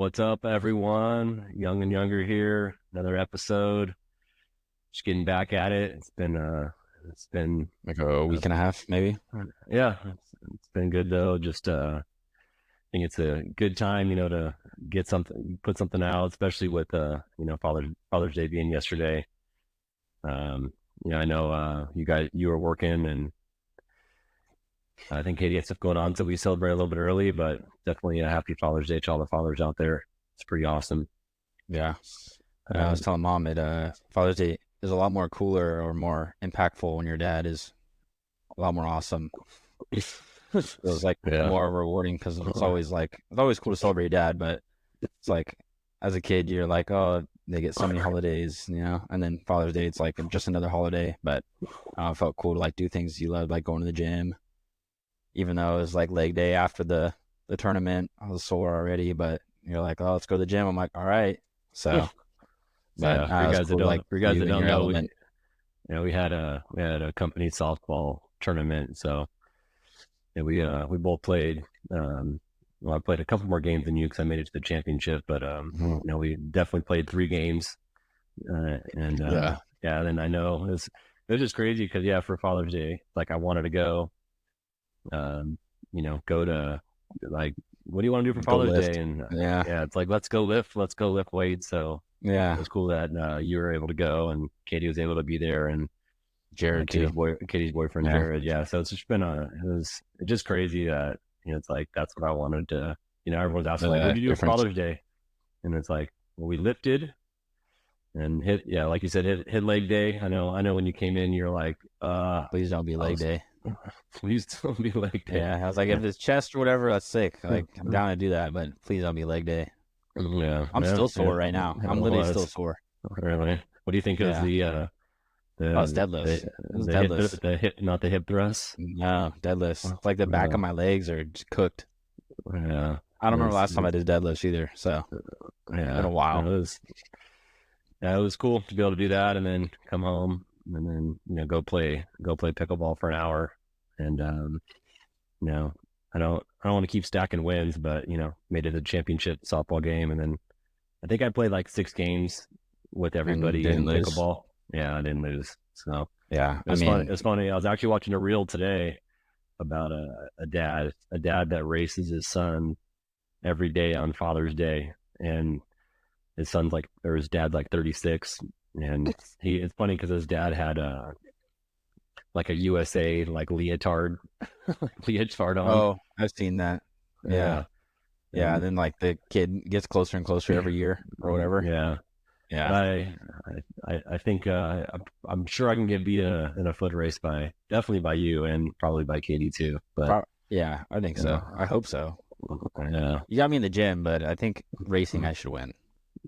What's up, everyone? Young and Younger here. Another episode. Just getting back at it. It's been Like a uh, week and a half, maybe. yeah, it's been good though. Just I think it's a good time, to get something, put something out, especially with Father's Day being yesterday. I know you were working, and I think Katie had stuff going on, so we celebrate a little bit early, but definitely a happy Father's Day to all the fathers out there. It's pretty awesome. Yeah. I Uh, was telling mom Father's Day is a lot more cooler or more impactful when your dad is a lot more awesome. It was like yeah. more rewarding because it's always cool to celebrate your dad, but it's like as a kid you're like, oh, they get so many holidays, and then Father's Day it's like just another holiday, but it felt cool to like do things you loved, like going to the gym, even though it was like leg day after the tournament. I was sore already, but you're like, oh, let's go to the gym. I'm like, all right. So, but Yeah, for you it was guys that cool to don't, like for you guys you that in don't your know, element. we had a company softball tournament. So yeah, we both played. Well, I played a couple more games than you because I made it to the championship, but Mhm. we definitely played 3 games. And Yeah. yeah, then I know it was just crazy because yeah, for Father's Day, like I wanted to go, um, go to like, what do you want to do for Go Father's Day? lift. And Yeah. yeah, it's like let's go lift weights. So it Yeah. was cool that you were able to go and Katie was able to be there, and Jared too. Katie's boyfriend Yeah. Jared. Yeah, so it's just been it's just crazy that it's like that's what I wanted to. Everyone's asking like, what did you do for Difference. Father's Day? And it's like, well, we lifted and hit, yeah, like you said, hit leg day. I know when you came in, you're like, Please don't be I leg was day. please don't be leg day. Yeah. I was like, if it's chest or whatever, that's sick. Like, I'm down to do that, but please don't be leg day. Yeah, I'm yeah, still yeah. sore right now. It I'm literally still was sore. really. What do you think of Yeah. Oh, it's the deadlifts. the It was the deadlifts. hip, not the hip thrust? No, deadlifts. It's like the back Yeah, of my legs are just cooked. yeah. I don't remember It's, last time I did deadlifts either. So it's been yeah, a while. it was cool to be able to do that and then come home and then go play pickleball for an hour. And you know I don't want to keep stacking wins, but made it a championship softball game, and then I think I played like 6 games with And everybody didn't in lose. pickleball. Yeah, I didn't lose. So Yeah, it was fun. It was funny. I was actually watching a reel today about a dad that races his son every day on Father's Day, and his dad's like 36, and it's funny because his dad had like a USA like leotard on. oh, I've seen that. Yeah, Yeah, yeah. and Then like the kid gets closer and closer every year or whatever. yeah, but Yeah, I think I'm sure I can get beat in a foot race by definitely by you and probably by Katie too. But yeah. I think so. I hope so. yeah, You got me in the gym, but I think racing I should win.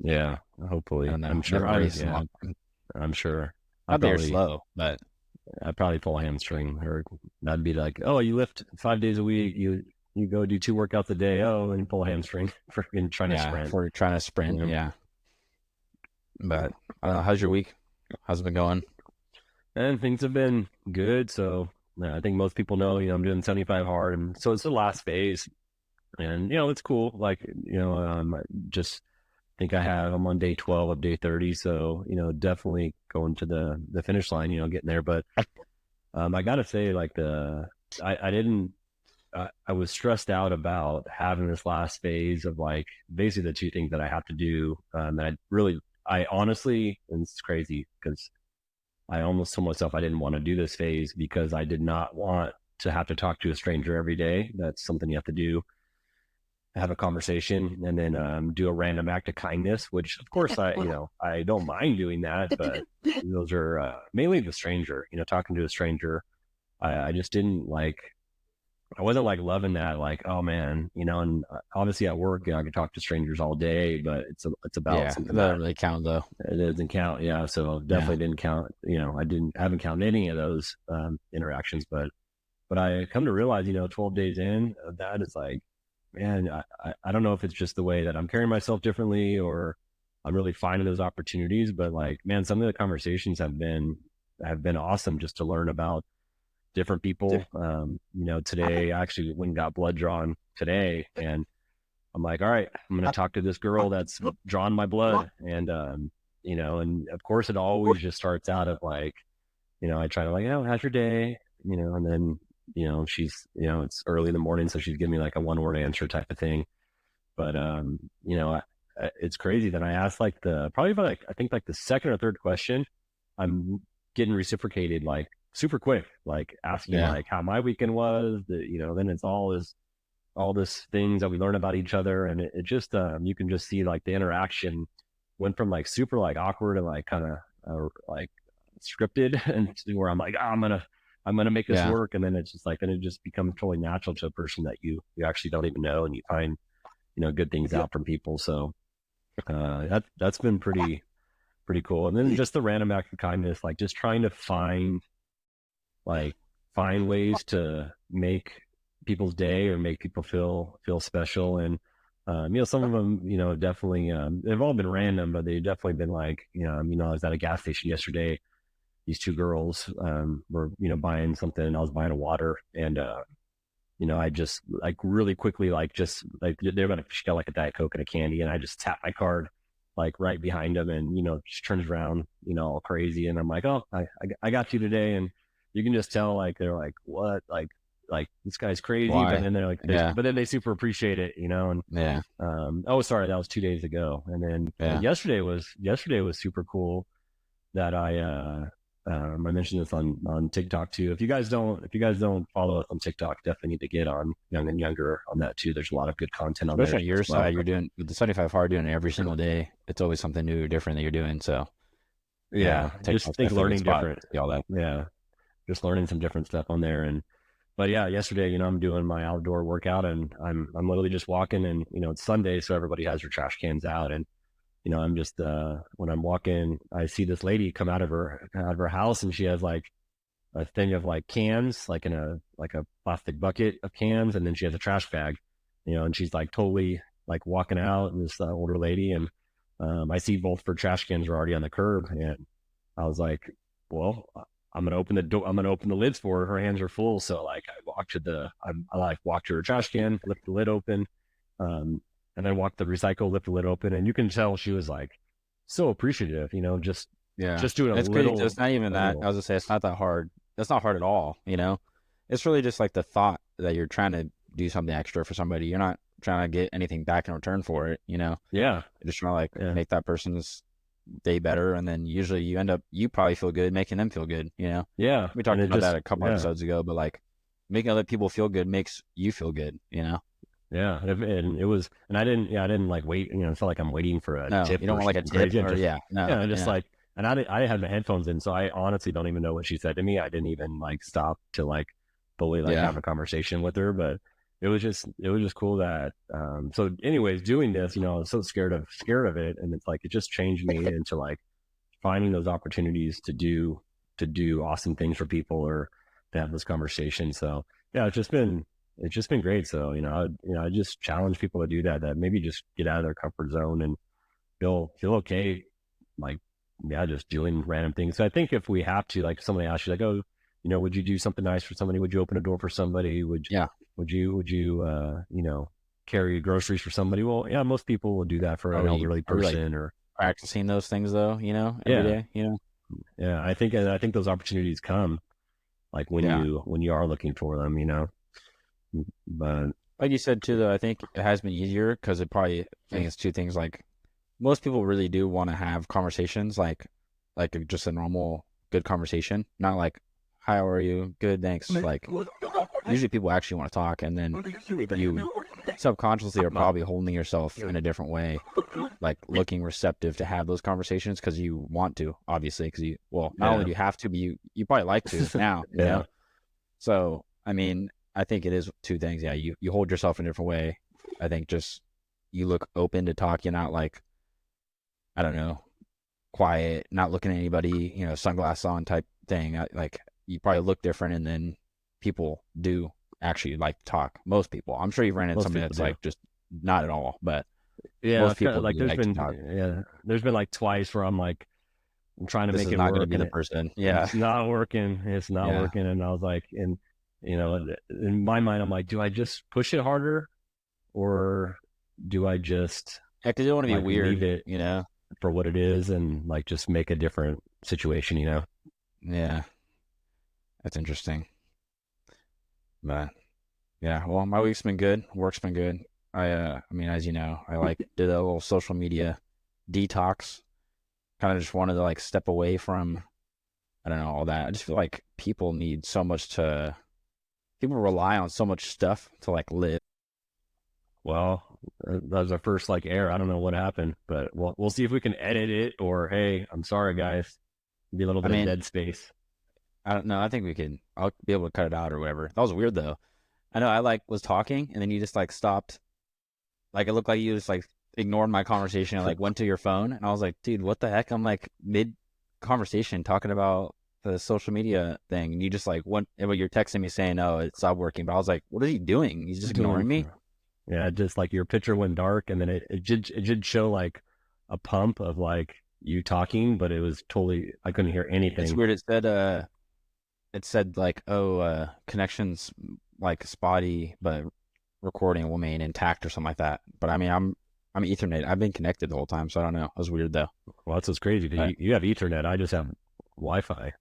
yeah, I hopefully. don't know. I'm sure. Never raced in a long time. I'm sure. I Not that you're probably slow, but I'd probably pull a hamstring, or I'd be like, oh, you lift 5 days a week, you go do 2 workouts a day, oh, and you pull a hamstring for trying to yeah, if sprint. we're trying to sprint, Yeah. yeah. But I don't know. How's your week? How's it been going? And things have been good. So yeah, I think most people know, I'm doing 75 hard, and so it's the last phase, and it's cool. Like I just think I'm on day 12 of day 30, so definitely going to the finish line, getting there. But I gotta say, like I didn't. I was stressed out about having this last phase of like basically the two things that I have to do. I honestly, and it's crazy because I almost told myself I didn't want to do this phase because I did not want to have to talk to a stranger every day. That's something you have to do, have a conversation, and then do a random act of kindness, which of course I don't mind doing that, but those are mainly the stranger, talking to a stranger. I just didn't like, I wasn't like loving that, like, oh man, and obviously at work, I can talk to strangers all day, but it's about Yeah, it something doesn't that really count though. it doesn't count. Yeah, so Yeah, definitely didn't count. I haven't counted any of those interactions, but I come to realize, 12 days in, that is like, man, I don't know if it's just the way that I'm carrying myself differently, or I'm really finding those opportunities, but like, man, some of the conversations have been awesome just to learn about different people. Today I actually went and got blood drawn today, and I'm like, all right, I'm going to talk to this girl that's drawn my blood. And, and of course it always just starts out of like, I try to like, oh, how's your day? And then, she's, it's early in the morning. So she's giving me like a 1 word answer type of thing. But, it's crazy that I asked like probably about like, I think like the second or third question, I'm getting reciprocated like super quick, like asking like how my weekend was, then it's all this things that we learn about each other. And it just, you can just see like the interaction went from like super like awkward and like kind of like scripted and to where I'm like, oh, I'm gonna make this work. And then it's just like, then it just becomes totally natural to a person that you actually don't even know. And you find, good things out from people. So, that's been pretty cool. And then just the random act of kindness, like just trying to find ways to make people's day or make people feel special. And some of them, definitely they've all been random, but they've definitely been like, I was at a gas station yesterday. These two girls were, buying something, and I was buying a water, and I just like really quickly, like just like they're about to get like a Diet Coke and a candy, and I just tap my card like right behind them, and just turns around, all crazy, and I'm like, oh, I got you today, and you can just tell like they're like, what, like this guy's crazy. Why? But then they're like, but then they super appreciate it, and oh, sorry, that was 2 days ago. And then yesterday was super cool that I mentioned this on TikTok too. If you guys don't follow us on TikTok, definitely need to get on Young and Younger on that too. There's a lot of good content on Especially there. on your side, you're doing with the 75 hard, doing it every single day. It's always something new or different that you're doing. So just think learning different. All that. Yeah, just learning some different stuff on there. But yesterday, I'm doing my outdoor workout, and I'm literally just walking, and it's Sunday, so everybody has their trash cans out, and I'm just when I'm walking, I see this lady come out of her house, and she has like a thing of like cans, like in a plastic bucket of cans, and then she has a trash bag, and she's like totally like walking out, and this older lady, and I see both of her trash cans are already on the curb, and I was like, well, I'm gonna open the door. I'm gonna open the lids for her. Her hands are full, so like I like walked to her trash can, lift the lid open, and then walk the recycle, lift the lid open, and you can tell she was like so appreciative, just doing it's little. It's not even that. I was gonna say it's not that hard. That's not hard at all. It's really just like the thought that you're trying to do something extra for somebody. You're not trying to get anything back in return for it. Yeah. You're just trying to like make that person's day better, and then usually you probably feel good making them feel good. Yeah. We talked about that a couple episodes ago, but like making other people feel good makes you feel good. Yeah, and it was, and I didn't like wait. It's not like I'm waiting for a tip. You don't want like a tip, like, and I had my headphones in, so I honestly don't even know what she said to me. I didn't even like stop to like fully like have a conversation with her, but it was just cool that. So, anyways, doing this, I was so scared of it, and it's like it just changed me into like finding those opportunities to do awesome things for people or to have this conversation. So yeah, it's just been great. So, I just challenge people to do that maybe just get out of their comfort zone and feel okay. Like, just doing random things. So I think if we have to, like, if somebody asks you like, oh, would you do something nice for somebody? Would you open a door for somebody? Would you carry groceries for somebody? Well, yeah, most people will do that for an elderly person or practicing those things though, every day, Yeah. I think those opportunities come like when you are looking for them, but like you said too, though, I think it has been easier because I think it's two things. Like most people really do want to have conversations, like just a normal good conversation, not like how are you, good, thanks. Like usually people actually want to talk, and then you subconsciously are probably holding yourself in a different way, like looking receptive to have those conversations because you want to, obviously, because not only do you have to, but you probably like to now. So I mean, I think it is two things. Yeah, you hold yourself in a different way. I think just you look open to talk. You're not like, I don't know, quiet, not looking at anybody, sunglasses on type thing. Like you probably look different, and then people do actually like to talk. Most people. I'm sure you've ran into somebody that's like just not at all, but most people like there's been like twice where I'm trying to make it not work. Going to be the person. Yeah, it's not working. It's not working, and I was like, in my mind, I'm like, do I just push it harder, or do I just Yeah, because you don't want to be like leave weird, it you know? for what it is and like just make a different situation, you know? Yeah, that's interesting. But yeah, well, my week's been good. Work's been good. I mean, as you know, I like did a little social media detox. Kind of just wanted to like step away from, I don't know, all that. I just feel like people rely on so much stuff to like live. Well, that was our first like air. I don't know what happened, but we'll see if we can edit it or hey, I'm sorry guys. Be a little I bit of mean, dead space. I don't know. I think I'll be able to cut it out or whatever. That was weird though. I know I like was talking and then you just like stopped. Like it looked like you just like ignored my conversation and like went to your phone. And I was like, dude, what the heck? I'm like mid conversation talking about the social media thing. And you just like went, well, you're texting me saying, oh, it stopped working. But I was like, what is he doing? He's just Doing ignoring me. yeah, just like your picture went dark and then it did show like a pump of like you talking, but it was totally I couldn't hear It's anything. weird. It said like, oh, connections like spotty, but recording will remain intact or something like that. But I mean, I'm Ethernet. I've been connected the whole time, so I don't know. It was weird though. Well, that's what's crazy because But you have Ethernet. I just have Wi-Fi.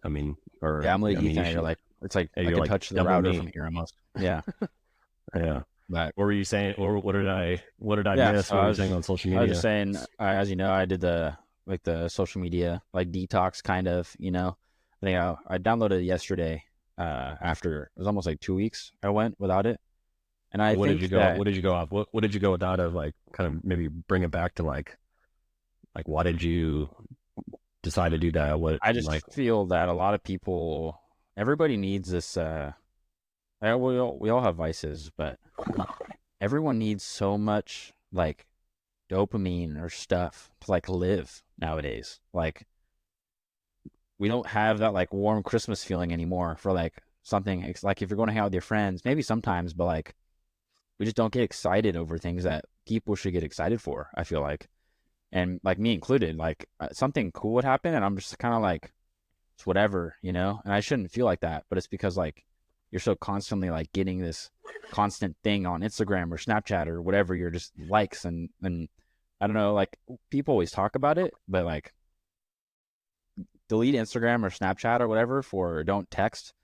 I mean, or yeah, I'm like I mean, you Ethernet. You're should. like it's like Hey, I you're can like touch the double router me. from here almost. Yeah, Yeah. but What were you saying? Or what did I yeah. miss? So What were you saying on social I was just media? saying, as you know, I did the social media like detox kind of. I think I downloaded it yesterday. After it was almost like 2 weeks, I went without it, and I What did you think go? that What did you go off? What did you go without of like kind of maybe bring it back to like why did you decide to do that? What I like just feel that a lot of people, everybody needs this. We all have vices, but everyone needs so much like dopamine or stuff to like live nowadays. Like we don't have that like warm Christmas feeling anymore for like something. It's like if you're going to hang out with your friends, maybe sometimes, but like we just don't get excited over things that people should get excited for. I feel like, and like me included, like something cool would happen, and I'm just kind of like it's whatever, And I shouldn't feel like that, but it's because like you're so constantly like getting this constant thing on Instagram or Snapchat or whatever. You're just likes and I don't know, like people always talk about it, but like delete Instagram or Snapchat or whatever for don't text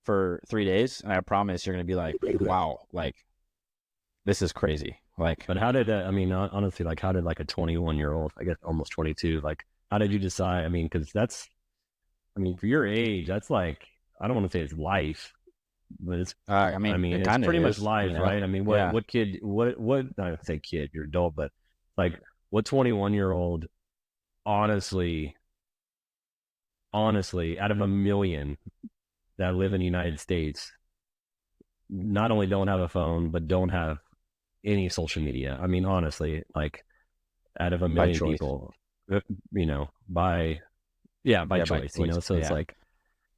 for 3 days, and I promise you're gonna be like, wow, like this is crazy. Like but how did I mean honestly like how did like a 21-year-old I guess almost 22 like how did you decide? I mean because that's I mean for your age that's like I don't want to say it's life but it's I I mean, mean it it's kind of pretty much is, life right? I mean Yeah. what kid what I don't say kid you're adult but like what 21-year-old honestly honestly out of a million that live in the United States not only don't have a phone but don't have any social media. I mean, honestly, like out of a By million choice. people, by yeah, by Yeah, by choice, choice. So it's Yeah. like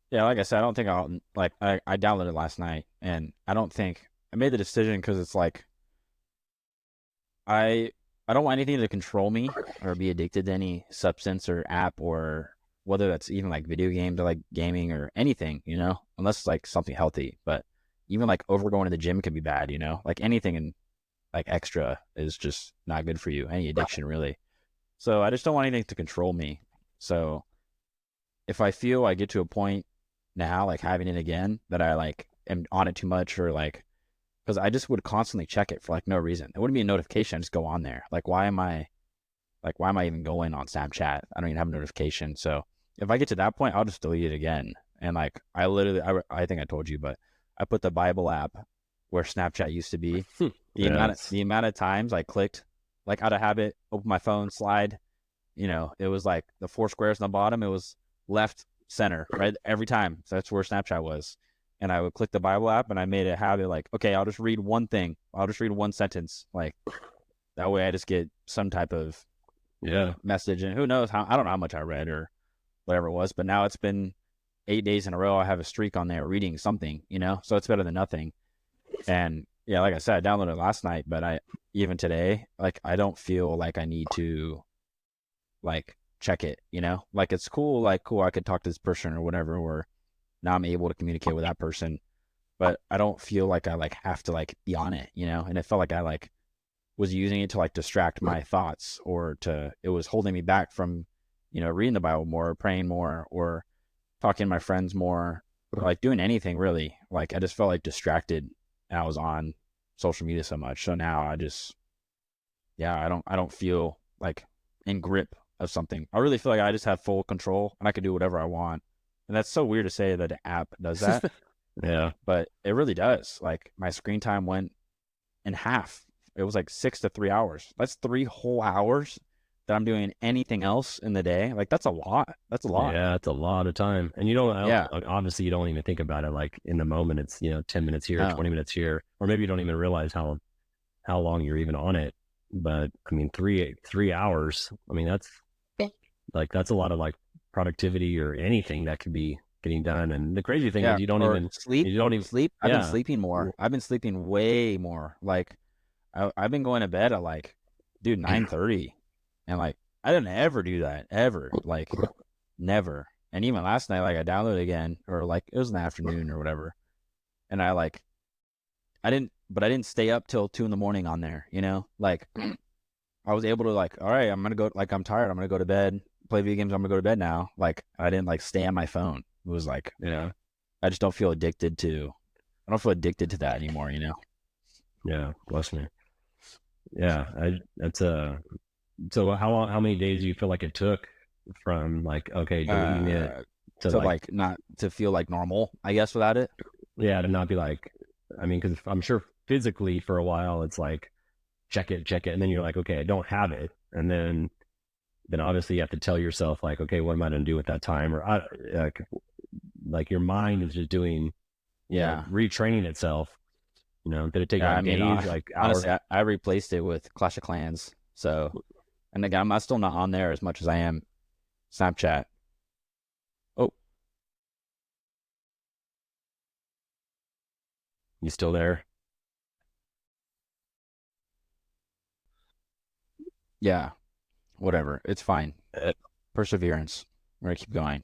Yeah, like I said, I don't think I'll like I downloaded it last night, and I don't think I made the decision because it's like I I don't want anything to control me or be addicted to any substance or app or whether that's even like video games or like gaming or anything, unless it's like something healthy. But even like over going to the gym can be bad, like anything and like extra is just not good for you. Any addiction really. So I just don't want anything to control me. So if I feel I get to a point now, like having it again, that I like am on it too much or like, because I just would constantly check it for like no reason. It wouldn't be a notification. I just go on there. Why am I even going on Snapchat? I don't even have a notification. So if I get to that point, I'll just delete it again. And like, I think I told you, but I put the Bible app where Snapchat used to be. The yeah, amount of, the amount of times I clicked, like out of habit, open my phone, slide, it was like the four squares on the bottom. It was left, center, right every time. So that's where Snapchat was. And I would click the Bible app, and I made it a habit. Like, okay, I'll just read one thing. I'll just read one sentence. Like that way, I just get some type of yeah. message. And who knows how? I don't know how much I read or whatever it was. But now it's been 8 days in a row. I have a streak on there reading something. So it's better than nothing. And yeah, like I said, I downloaded it last night, but I even today, like I don't feel like I need to like check it, like it's cool, like cool, I could talk to this person or whatever, or now I'm able to communicate with that person, but I don't feel like I like have to like be on it, and it felt like I like was using it to like distract my thoughts, or it was holding me back from, reading the Bible more, praying more, or talking to my friends more, or like doing anything really. Like I just felt like distracted, and I was on social media so much. So now I don't feel like in grip of something. I really feel like I just have full control and I can do whatever I want. And that's so weird to say that the app does that, Yeah. but it really does. Like my screen time went in half. It was like 6 to 3 hours. That's 3 whole hours that I'm doing anything else in the day. Like that's a lot. That's a lot. Yeah, it's a lot of time. And you don't, Yeah. obviously, you don't even think about it like in the moment. It's, 10 minutes here, No. 20 minutes here, or maybe you don't even realize how long you're even on it. But I mean, 3 hours, I mean, that's a lot of like productivity or anything that could be getting done. And the crazy thing Yeah. is Or sleep. you don't even, Sleep. I've been yeah, sleeping more. I've been sleeping way more. Like I've been going to bed at like, dude, 9:30, and like I didn't ever do that ever. Like never. And even last night, like I downloaded again, or like it was in the afternoon or whatever, and I didn't stay up till 2 in the morning on there. Like I was able to like, all right, I'm gonna go. Like I'm tired. I'm gonna go to bed. Play video games. I'm gonna go to bed now. Like I didn't like stay on my phone. It was like yeah, I just don't feel addicted to. I don't feel addicted to that anymore. yeah, bless me. Yeah, that's so how many days do you feel like it took from like, okay, deleting it to To like, like not to feel like normal, I guess, without it. yeah, to not be like, I mean, because I'm sure physically for a while it's like check it, and then you're like, okay, I don't have it, and then obviously you have to tell yourself like, okay, what am I going to do with that time? Or like your mind is just doing, Yeah. retraining itself. Did it take Yeah, like I mean, days, like hours? honestly, I replaced it with Clash of Clans. So, and again, I'm still not on there as much as I am Snapchat. Oh, You still there? yeah, whatever. It's fine. Perseverance. We're gonna keep going.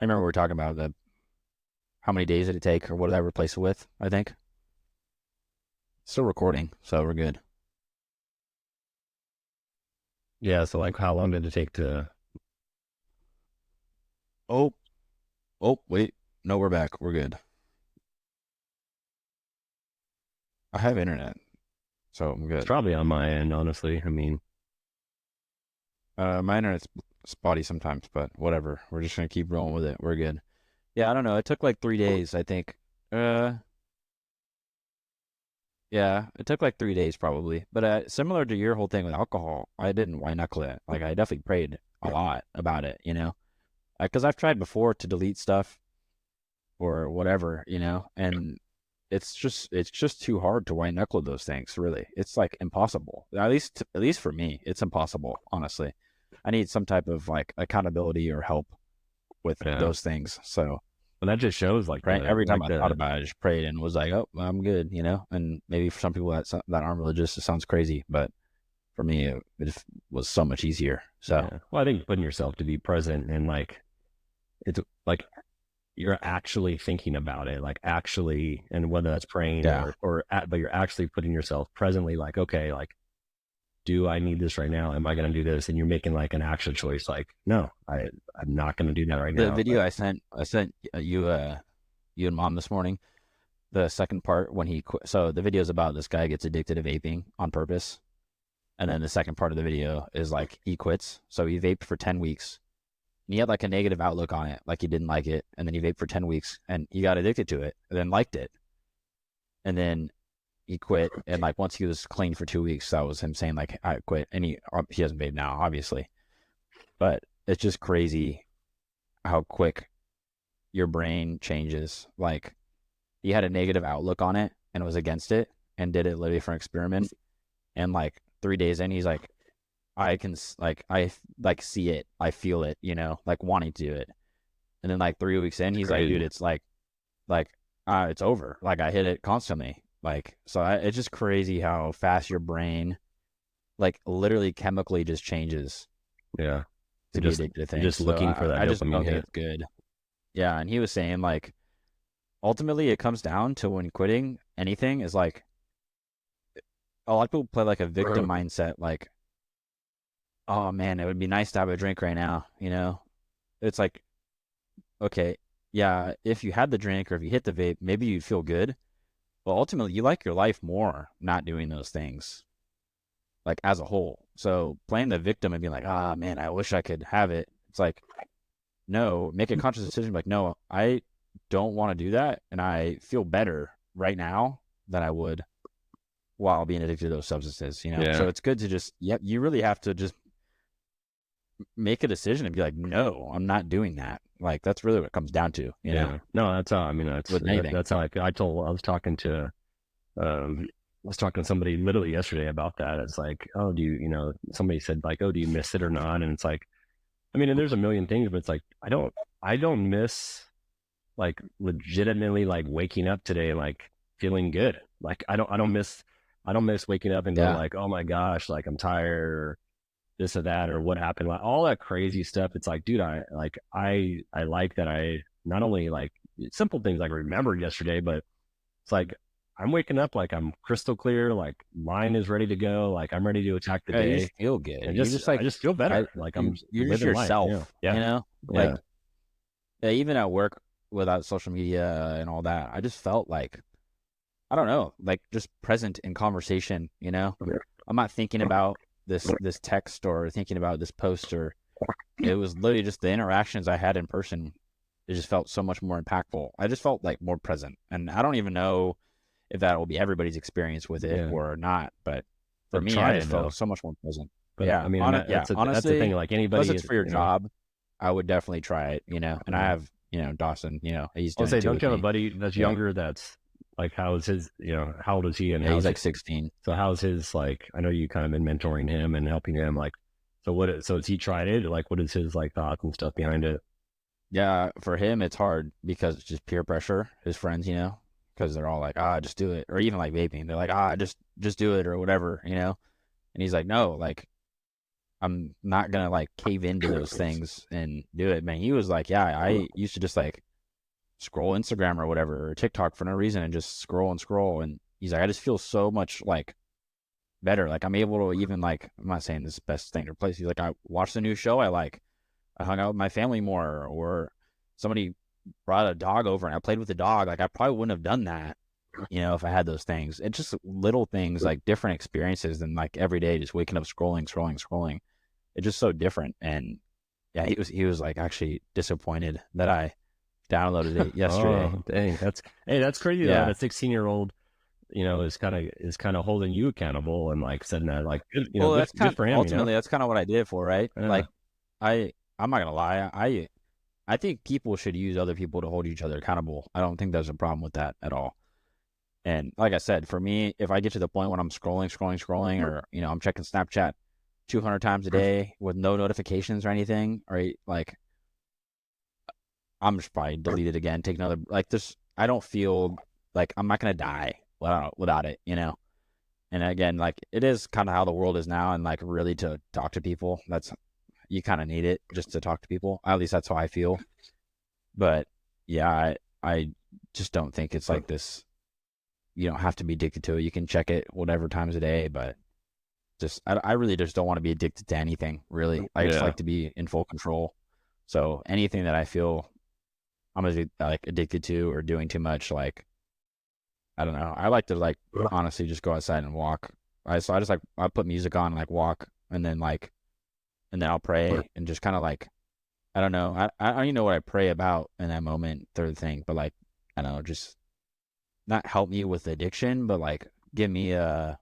I remember we were talking about how many days did it take, or what did I replace it with? I think still recording, so we're good. Yeah. So like, how long did it take to? Oh, wait. No, we're back. We're good. I have internet, so I'm It's good. probably on my end, honestly. I mean, My internet's spotty sometimes, but whatever. We're just gonna keep rolling with it. We're good. Yeah, I don't know. It took like 3 days, I think. Uh, yeah, it took like 3 days probably. But similar to your whole thing with alcohol, I didn't white knuckle it. Like I definitely prayed a lot about it, because I've tried before to delete stuff or whatever, and it's just too hard to white knuckle those things. Really, it's like impossible. At least for me, it's impossible. Honestly, I need some type of like accountability or help with yeah. those things. So But that just shows like right, every time I thought the about it, I just prayed and was like, "Oh, I'm good," And maybe for some people that aren't religious, it sounds crazy, but for me, it was so much easier. So yeah. Well, I think putting yourself to be present and like it's like you're actually thinking about it, like actually, and whether that's praying yeah, but you're actually putting yourself presently, like, okay, like, do I need this right now? Am I going to do this? And you're making like an action choice, like, no, I'm not going to do that right the now. video I sent you and mom this morning. The second part when he quit. So the video is about this guy gets addicted to vaping on purpose, and then the second part of the video is like he quits. So he vaped for 10 weeks. And he had like a negative outlook on it, like he didn't like it, and then he vaped for 10 weeks, and he got addicted to it, and then liked it, and then he quit. And like once he was clean for 2 weeks, that was him saying like I quit. And he doesn't vape now, obviously, but it's just crazy how quick your brain changes. Like he had a negative outlook on it and was against it and did it literally for an experiment. And like 3 days in, he's like, I like see it, I feel it, like wanting to do it. And then like 3 weeks in, he's like, dude, it's like it's over. Like I hit it constantly. Like so, it's just crazy how fast your brain, like literally chemically, just changes Yeah. to be addicted to things. You're just So looking for that I just don't dopamine think hit. it's good. Yeah, and he was saying like ultimately it comes down to when quitting anything is like a lot of people play like a victim mindset, like, oh man, it would be nice to have a drink right now, you know? It's like, okay, yeah, if you had the drink or if you hit the vape, maybe you'd feel good. But ultimately, you like your life more not doing those things, like as a whole. So playing the victim and being like, ah, man, I wish I could have it. It's like, no, make a conscious decision. Like, no, I don't want to do that. And I feel better right now than I would while being addicted to those substances, you know? Yeah. So it's good to just, yep, you really have to just make a decision and be like, no, I'm not doing that. Like, that's really what it comes down to, you know, No, that's how, I mean, with anything. that's how I was talking to somebody literally yesterday about that. It's like, oh, somebody said like, oh, do you miss it or not? And it's like, I mean, and there's a million things, but it's like, I don't miss like legitimately like waking up today, like feeling good. Like, I don't miss waking up and go Yeah. like, oh my gosh, like I'm tired or this or that or what happened, like all that crazy stuff. It's like, dude, I like that I not only like simple things like remembered yesterday, but it's like I'm waking up like I'm crystal clear, like mind is ready to go, like I'm ready to attack the You day, just feel good. and You're just I like, just feel better, like I'm you're just living life. Yeah, yourself, you yeah, know, yeah. like, yeah, even at work without social media and all that, I just felt like, I don't know, like just present in conversation, you know, I'm not thinking about this text or thinking about this post, or it was literally just the interactions I had in person. It just felt so much more impactful. I just felt like more present. And I don't even know if that will be everybody's experience with it Yeah. or not, but for But me, I try just it though. felt so much more present. But I Yeah. mean, Yeah. that's the thing. Honestly, Like unless anybody, it's for your job, I would definitely try it, you know. And I yeah. have, you know, Dawson, you know, he's I'll doing say, it too don't with you have a me. buddy that's But younger? That's like, how's his? How old is he? And yeah, he's how's like it? 16. So how's his? Like, I know you kind of been mentoring him and helping him. Like, so what? So has he tried it? Like, what is his like thoughts and stuff behind it? Yeah, for him, it's hard because it's just peer pressure. His friends, you know, because they're all like, ah, just do it. Or even like vaping, they're like, ah, just do it or whatever, you know. And he's like, no, like, I'm not gonna like cave into those things and do it, man. He was like, yeah, I used to just like scroll Instagram or whatever or TikTok for no reason and just scroll and scroll. And he's like, I just feel so much like better. Like I'm able to even like, I'm not saying this is the best thing to replace. He's like, I watched a new show I like. I hung out with my family more, or somebody brought a dog over and I played with the dog. Like I probably wouldn't have done that, you know, if I had those things. It's just little things, like different experiences than like every day just waking up scrolling. It's just so different. And yeah, he was like actually disappointed that I downloaded it yesterday. Oh, dang, that's crazy though. That Yeah. a 16-year old, is kind of holding you accountable and like setting that like good, Well, good that's good kind for him. ultimately that's kind of what I did it for, right? Yeah. Like I'm not gonna lie, I think people should use other people to hold each other accountable. I don't think there's a problem with that at all. And like I said, for me, if I get to the point when I'm scrolling, or you know, I'm checking Snapchat 200 times a day with no notifications or anything, right? Like I'm just probably delete it again, take another. Like this, I don't feel like I'm not gonna die without it, you know. And again, like it is kind of how the world is now, and like really to talk to people, that's you kind of need it just to talk to people. At least that's how I feel. But yeah, I just don't think it's like this. You don't have to be addicted to it. You can check it whatever times a day, but just I really just don't want to be addicted to anything. Really, I just Yeah. like to be in full control. So anything that I feel I'm like addicted to or doing too much, like I don't know. I like to like honestly just go outside and walk. I just like I put music on, like walk, and then I'll pray and just kind of like I don't know. I don't even know what I pray about in that moment, third thing, but like I don't know, just not help me with addiction, but like give me a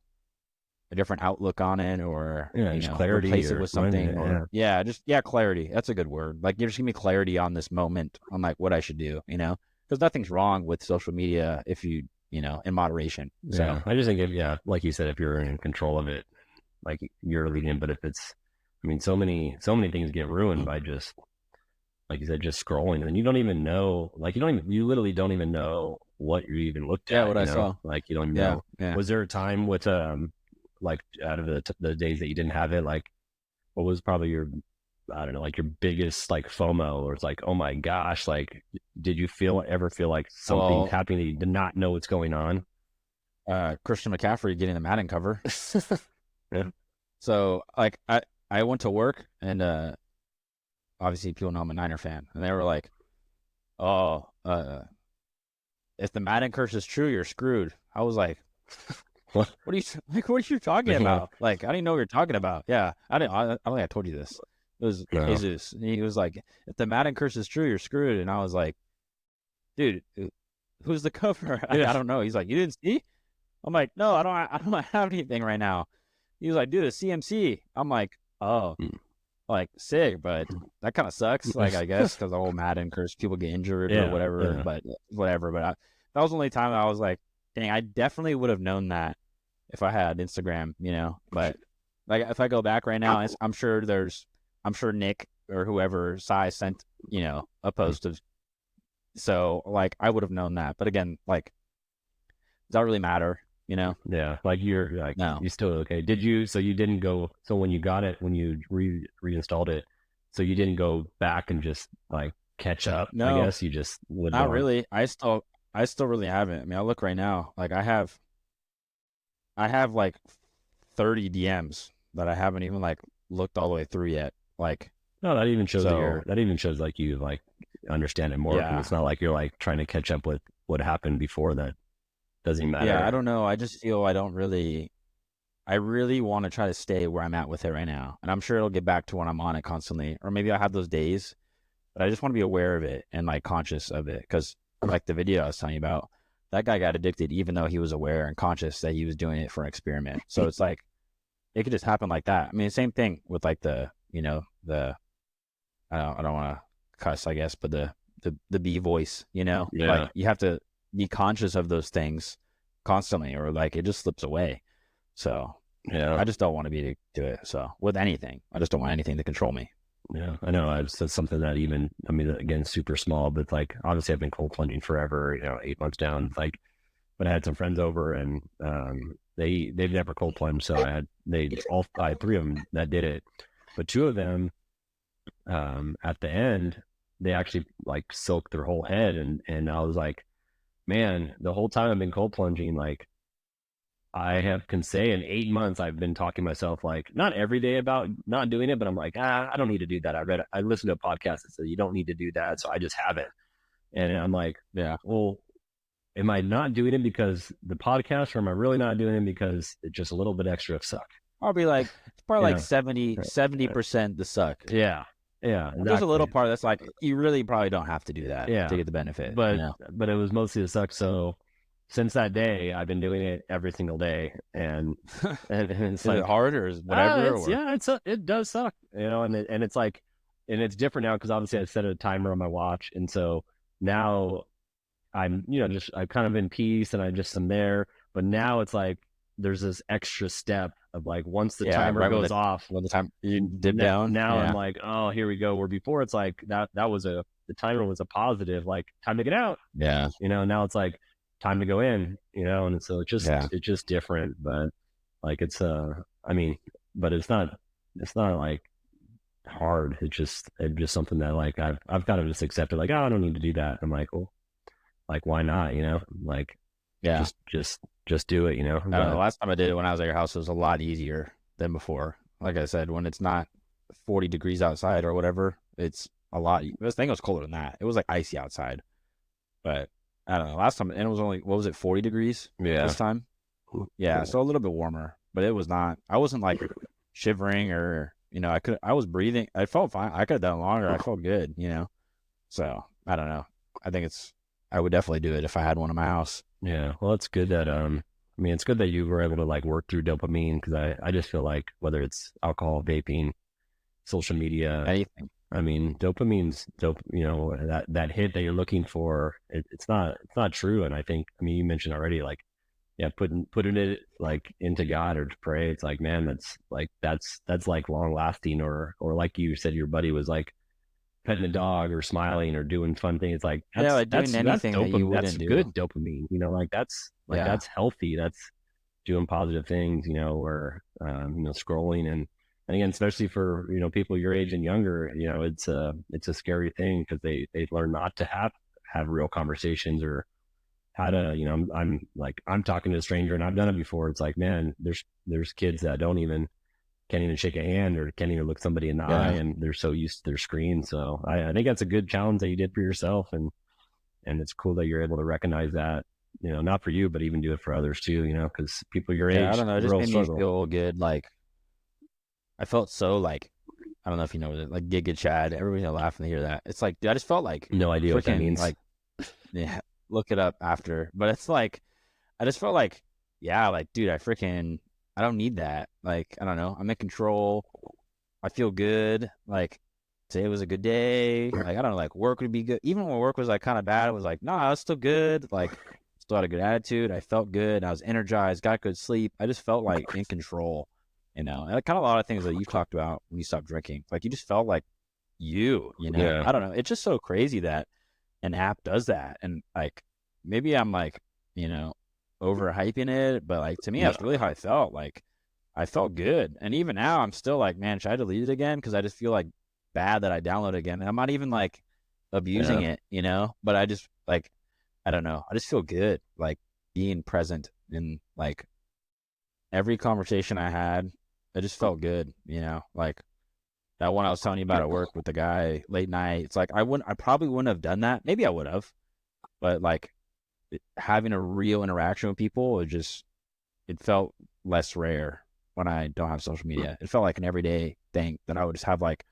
different outlook on it, or Yeah. you Just know, clarity replace it or with something, yeah. or yeah, just yeah, clarity. That's a good word. Like you just give me clarity on this moment on like what I should do, you know, because nothing's wrong with social media if you know, in moderation. So Yeah. I just think like you said, if you're in control of it, like you're leading. But if it's, I mean, so many things get ruined by just like you said, just scrolling, and you don't even know, like you literally don't even know what you even looked yeah, at, what I saw. like you don't even Yeah, know. yeah. Was there a time with like out of the days that you didn't have it, like what was probably your, I don't know, like your biggest like FOMO, or it's like, oh my gosh, like did you ever feel like something's Well, happening that you did not know what's going on? Christian McCaffrey getting the Madden cover. Yeah. So like I went to work and obviously people know I'm a Niner fan, and they were like, "Oh, if the Madden curse is true, you're screwed." I was like, What? "What are you like? What are you talking What? about? Like, I didn't know what you're talking about." Yeah, I didn't. I don't think I told you this. It was No. Jesus. And he was like, "If the Madden curse is true, you're screwed." And I was like, "Dude, who's the cover?" I Yeah. don't know. He's like, "You didn't see?" I'm like, "No, I don't. I don't have anything right now." He was like, "Dude, a CMC." I'm like, "Oh." Like sick, but that kind of sucks. Like I guess because the whole Madden curse, people get injured or Yeah. whatever. Yeah. But whatever. That was the only time I was like, dang, I definitely would have known that if I had Instagram, you know. But like if I go back right now, I'm sure Nick or whoever Sai sent, you know, a post of. So like I would have known that. But again, like does that really matter? You know? Yeah. Like you're like No, you still okay. Did you so you didn't go so when you got it, when you reinstalled it, so you didn't go back and just like catch up, I no, guess you just lived not on. really. I still really haven't. I mean, I look right now, like I have like 30 DMs that I haven't even like looked all the way through yet. Like, No, that even shows so that even shows like you like understand it more because yeah. it's not like you're like trying to catch up with what happened before that doesn't Yeah, I matter. don't know. I just feel I really want to try to stay where I'm at with it right now. And I'm sure it'll get back to when I'm on it constantly. Or maybe I have those days, but I just want to be aware of it and like conscious of it. Cause like the video I was telling you about, that guy got addicted even though he was aware and conscious that he was doing it for an experiment. So it's like, it could just happen like that. I mean, same thing with like you know, I don't want to cuss, I guess, but the B voice, you know, Yeah. like you have to be conscious of those things constantly, or like it just slips away. So Yeah. I just don't want to be to it. So with anything, I just don't want anything to control me. Yeah. I know. I've said something that even I mean again super small, but like obviously I've been cold plunging forever, 8 months down. Like but I had some friends over and they've never cold plunged, so I had three of them that did it, but two of them at the end they actually like soaked their whole head and I was like, man, the whole time I've been cold plunging, like I have can say in 8 months I've been talking to myself like not every day about not doing it, but I'm like, I don't need to do that. I listened to a podcast that said you don't need to do that, so I just haven't. And I'm like, Yeah. well, am I not doing it because the podcast, or am I really not doing it because it's just a little bit extra of suck? I'll be like, it's probably You like know? 70% the suck. Yeah, yeah, And there's a little exactly. part that's like, you really probably don't have to do that to Yeah, get the benefit, you but know? but it was mostly the suck. So since that day, I've been doing it every single day, and it's Is it like, hard or is whatever it's or yeah, it does suck, and it's like, and it's different now because obviously I set a timer on my watch, and so now I'm, just I'm kind of in peace and I just am there. But now it's like there's this extra step of like once the yeah, timer right goes off, when the time you dip down. now I'm Yeah. like, oh, here we go. Where before it's like that was the timer was a positive, like time to get out, Yeah. Now it's like time to go in, and so Yeah. it's just different. But like I mean, but it's not like hard. It's just something that like I've kind of just accepted, like, oh, I don't need to do that. I'm like, well, like why not, like Yeah. just do it, I don't know. but Last time I did it when I was at your house, it was a lot easier than before. Like I said, when it's not 40 degrees outside or whatever, it's a lot. This thing was colder than that. It was like icy outside. But I don't know. Last time, and it was only, what was it, 40 degrees yeah, this time? Yeah. So a little bit warmer, but it was not, I wasn't like shivering or, I was breathing. I felt fine. I could have done it longer. I felt good. So I don't know. I think I would definitely do it if I had one in my house. yeah. Well, it's good that I mean, it's good that you were able to like work through dopamine because I just feel like whether it's alcohol, vaping, social media, Anything. I mean, dopamine's that hit that you're looking for, it's not true. And I think, I mean, you mentioned already, like, yeah, putting it like into God or to pray. It's like, man, that's like long lasting, or like you said, your buddy was like petting a dog or smiling or doing fun things. It's like Yeah. Like doing that's anything that you dopamine. That's wouldn't do. good dopamine. Like Yeah. that's healthy. That's doing positive things. Or scrolling and again, especially for people your age and younger, it's a scary thing because they learn not to have real conversations how to, I'm talking to a stranger and I've done it before. It's like, man, there's kids that can't even shake a hand or can't even look somebody in the eye, Yeah. and they're so used to their screen. So I think that's a good challenge that you did for yourself, and it's cool that you're able to recognize that, not for you, but even do it for others too, because people your Yeah, I age don't know. It just real made me struggle. feel good. Like I felt so like I don't know if you know like Giga Chad. Everybody's gonna laugh when they hear that. It's like, dude, I just felt like No idea what that freaking means. like yeah. Look it up after. But it's like I just felt like yeah, like dude, I don't need that. Like I don't know. I'm in control. I feel good. Like today was a good day. Like I don't know. Like work would be good. Even when work was like kind of bad, it was like no, I was still good. Like still had a good attitude. I felt good. I was energized. Got good sleep. I just felt like in control. And kind of a lot of things that you've talked about when you stopped drinking. Like you just felt like you know. Yeah. I don't know. It's just so crazy that an app does that. And like maybe I'm like, you know, overhyping it, but like to me No. that's really how I felt. Like I felt good. And even now I'm still like, man, should I delete it again? Because I just feel like bad that I download it again. And I'm not even like abusing Yeah. it, you know? But I just like I don't know. I just feel good like being present in like every conversation I had. It just felt good, you know? Like that one I was telling you about at work with the guy late night. It's like I probably wouldn't have done that. Maybe I would have, but like having a real interaction with people, it felt less rare when I don't have social media. It felt like an everyday thing that I would just have like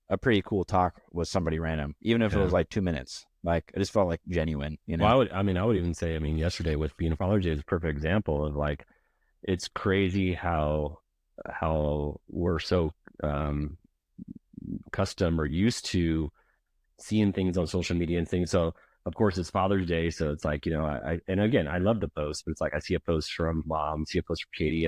a pretty cool talk with somebody random, even if it was Yeah. like 2 minutes. Like it just felt like genuine, you Well, know? I would even say, yesterday with being a Father's Day is a perfect example of like, it's crazy how we're so um, custom or used to seeing things on social media and things. So of course it's Father's Day, so it's like, and again, I love the post, but it's like I see a post from mom, see a post from Katie,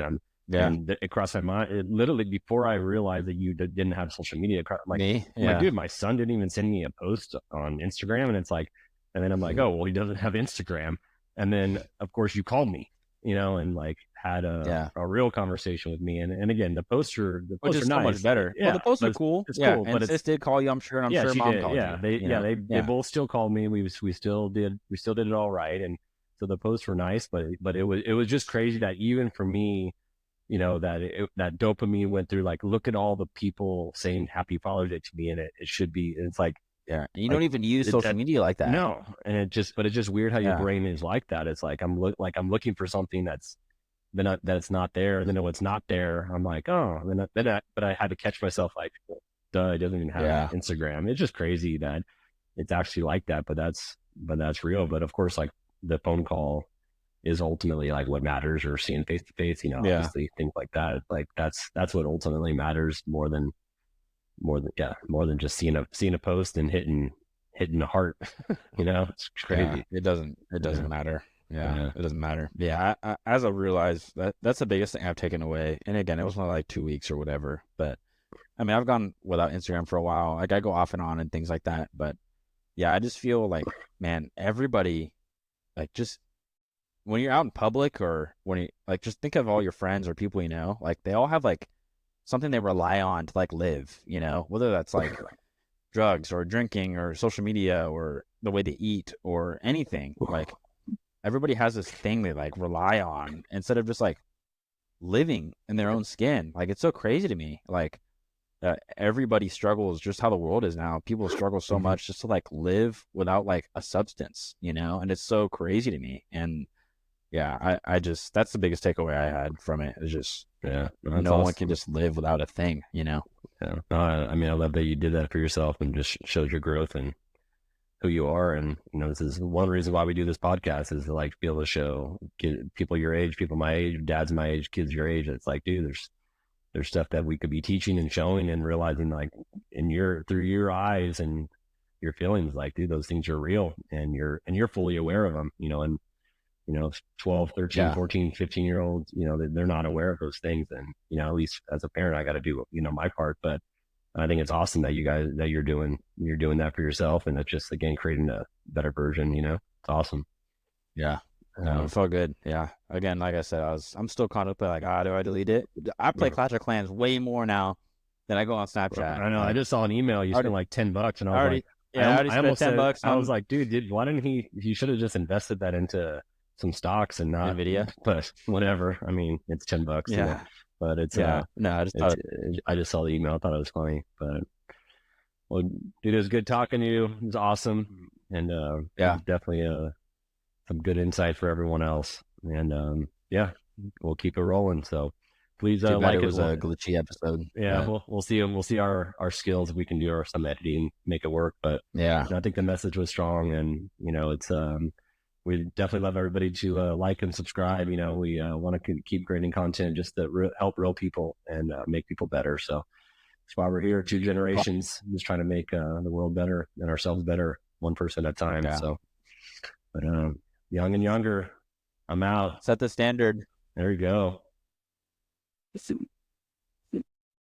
Yeah. and it crossed my mind. It literally before I realized that you didn't have social media. Me? I'm like, Yeah. dude, my son didn't even send me a post on Instagram, and it's like, and then I'm like, oh well, he doesn't have Instagram, and then of course you called me, and like had Yeah. a real conversation with me, and again, the Which posts are is so much nice, better. Well, yeah, the posts but are cool. it's Yeah. cool, And but sis it's did call you, I'm sure. And I'm yeah, sure she mom did. called Yeah, you, you know? they Yeah. both still called me. We still did it all right, and so the posts were nice. But it was just crazy that even for me, that dopamine went through. Like, look at all the people saying Happy Father's Day to me, and it should be. It's Yeah. And you like don't even use it, social that media like that. no, and but it's just weird how your Yeah. brain is like that. It's like I'm looking for something that it's not there, and then when it's not there, I'm like, oh, but I had to catch myself like, duh, it doesn't even have Yeah. Instagram. It's just crazy that it's actually like that, but that's real. But of course, like the phone call is ultimately like what matters, or seeing face to face, Yeah. obviously things like that. Like that's what ultimately matters more than just seeing a post and hitting a heart. It's Yeah, crazy. it doesn't Yeah, matter. Yeah, yeah, it doesn't matter. Yeah, as I realized that's the biggest thing I've taken away. And again, it was only like 2 weeks or whatever. But I mean, I've gone without Instagram for a while. Like I go off and on and things like that. But yeah, I just feel like, man, everybody like just when you're out in public or when you like just think of all your friends or people you know, like they all have like something they rely on to like live, you know, whether that's like drugs or drinking or social media or the way they eat or anything. Like everybody has this thing they like rely on instead of just like living in their own skin. Like it's so crazy to me. Like everybody struggles just how the world is now. People struggle so mm-hmm. much just to like live without like a substance, you know? And it's so crazy to me. And yeah, I just that's the biggest takeaway I had from it. Is just Yeah. No, that's no one can awesome. just live without a thing, you know? Yeah. No, I love that you did that for yourself and just shows your growth and who you are. And, this is one reason why we do this podcast, is to like be able to show people your age, people my age, dads my age, kids your age. It's like, dude, there's stuff that we could be teaching and showing and realizing, like, through your eyes and your feelings, like, dude, those things are real, and you're fully aware of them, and 12, 13, Yeah. 14, 15 year olds, they're not aware of those things. And, at least as a parent, I got to do, my part. But I think it's awesome that you're doing that for yourself. And it's just, again, creating a better version, it's awesome. Yeah. No, Um, it felt good. Yeah. Again, like I said, I'm still contemplating like, do I delete it? I play Clash of Clans way more now than I go on Snapchat. I know, I Like just saw an email, you I already spent like $10, and I I was already like, Yeah, I already I spent almost ten said, bucks I was on like, dude, why didn't he should have just invested that into some stocks and not, Nvidia. but whatever. I mean, it's $10, Yeah, but it's, yeah. No, I just it's, thought, I just saw the email. I thought it was funny, but well, dude, it was good talking to you. It was awesome. And, yeah. definitely, some good insight for everyone else. And, yeah, we'll keep it rolling. So please, Too bad it like it. was a glitchy episode, Yeah, but we'll see them. We'll see our skills if we can do some editing, make it work. But yeah, I think the message was strong, and it's we definitely love everybody to like and subscribe. We want to keep creating content just to help real people and make people better. So that's why we're here. Two generations, just trying to make the world better and ourselves better, one person at a time. yeah. So, but young and younger, I'm out. Set the standard. There you go.